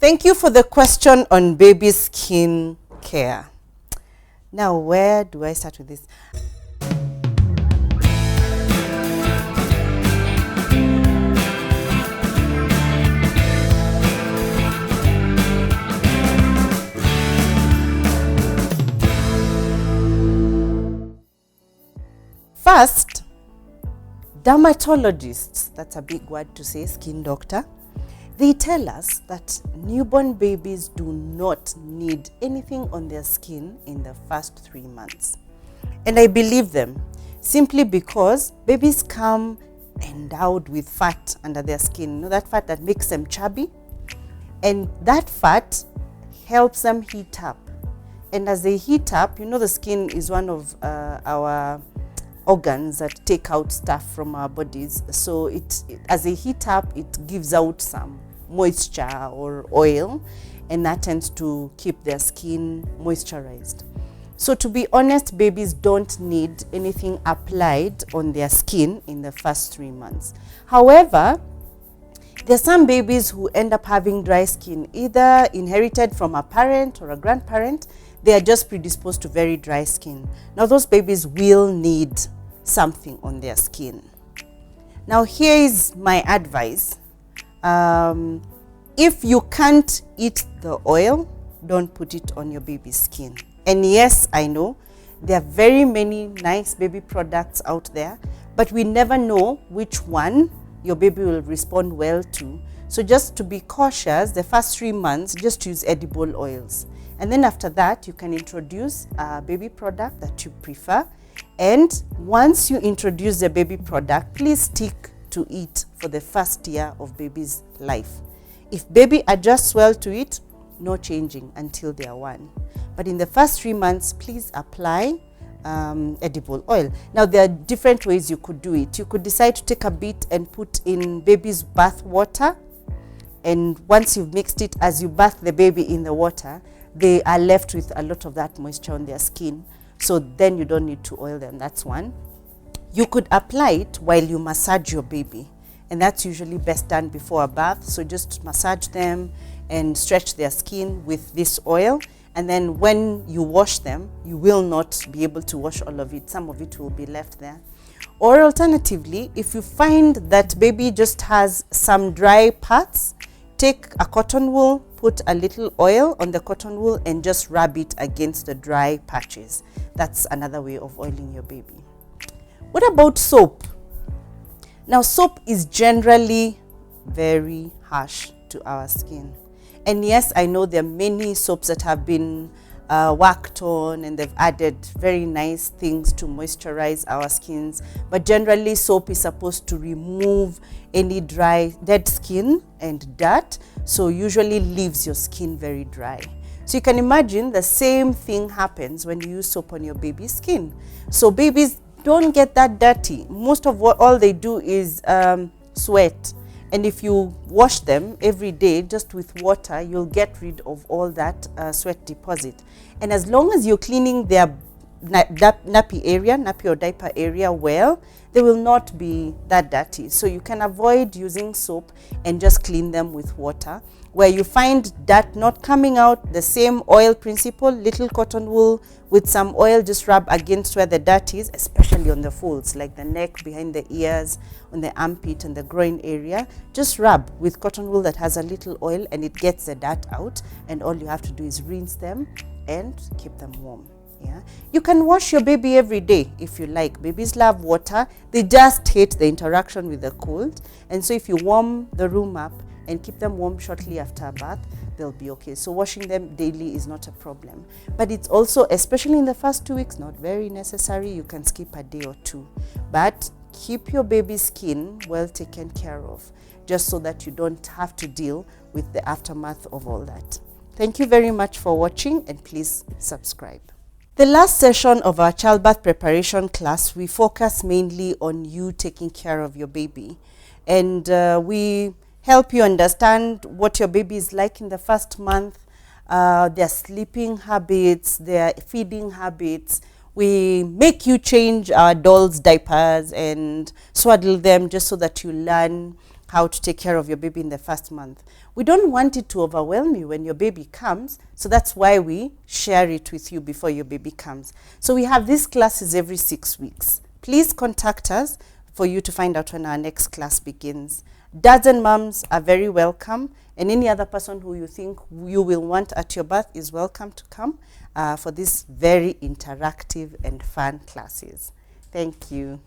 Thank you for the question on baby skin care. Now, where do I start with this? First, dermatologists, that's a big word to say, skin doctor, they tell us that newborn babies do not need anything on their skin in the first 3 months. And I believe them, simply because babies come endowed with fat under their skin. You know, that fat that makes them chubby? And that fat helps them heat up. And as they heat up, you know, the skin is one of our organs that take out stuff from our bodies. So as they heat up, it gives out some moisture or oil, and that tends to keep their skin moisturized. So to be honest, babies don't need anything applied on their skin in the first 3 months. However, there are some babies who end up having dry skin, either inherited from a parent or a grandparent. They are just predisposed to very dry skin. Now those babies will need something on their skin. Now here is my advice. If you can't eat the oil, don't put it on your baby's skin. And yes, I know there are very many nice baby products out there, but we never know which one your baby will respond well to. So just to be cautious, the first 3 months, just use edible oils. And then after that, you can introduce a baby product that you prefer. And once you introduce the baby product, please stick to it for the first year of baby's life. If baby adjusts well to it, no changing until they are 1. But in the first 3 months, please apply edible oil. Now there are different ways you could do it. You could decide to take a bit and put in baby's bath water, and once you've mixed it, as you bath the baby in the water, they are left with a lot of that moisture on their skin. So then you don't need to oil them. That's one. You could apply it while you massage your baby, and that's usually best done before a bath. So just massage them and stretch their skin with this oil, and then when you wash them, you will not be able to wash all of it. Some of it will be left there. Or alternatively, if you find that baby just has some dry parts, take a cotton wool, put a little oil on the cotton wool, and just rub it against the dry patches. That's another way of oiling your baby. What about soap? Now, soap is generally very harsh to our skin. And yes, I know there are many soaps that have been worked on, and they've added very nice things to moisturize our skins. But generally, soap is supposed to remove any dry, dead skin and dirt. So usually leaves your skin very dry. So you can imagine the same thing happens when you use soap on your baby's skin. So babies don't get that dirty. Most of all they do is sweat. And if you wash them every day just with water, you'll get rid of all that sweat deposit. And as long as you're cleaning their nappy or diaper area well, they will not be that dirty. So you can avoid using soap and just clean them with water. Where you find dirt not coming out, the same oil principle, little cotton wool with some oil, just rub against where the dirt is, especially on the folds, like the neck, behind the ears, on the armpit and the groin area. Just rub with cotton wool that has a little oil, and it gets the dirt out, and all you have to do is rinse them and keep them warm. Yeah, you can wash your baby every day if you like. Babies love water. They just hate the interaction with the cold. And so if you warm the room up and keep them warm shortly after a bath, they'll be okay. So washing them daily is not a problem. But it's also, especially in the first 2 weeks, not very necessary. You can skip a day or 2. But keep your baby's skin well taken care of, just so that you don't have to deal with the aftermath of all that. Thank you very much for watching, and please subscribe. The last session of our childbirth preparation class, we focus mainly on you taking care of your baby. And we help you understand what your baby is like in the first month, their sleeping habits, their feeding habits. We make you change our dolls' diapers and swaddle them just so that you learn how to take care of your baby in the first month. We don't want it to overwhelm you when your baby comes, so that's why we share it with you before your baby comes. So we have these classes every 6 weeks. Please contact us for you to find out when our next class begins. Dads and moms are very welcome, and any other person who you think you will want at your birth is welcome to come for these very interactive and fun classes. Thank you.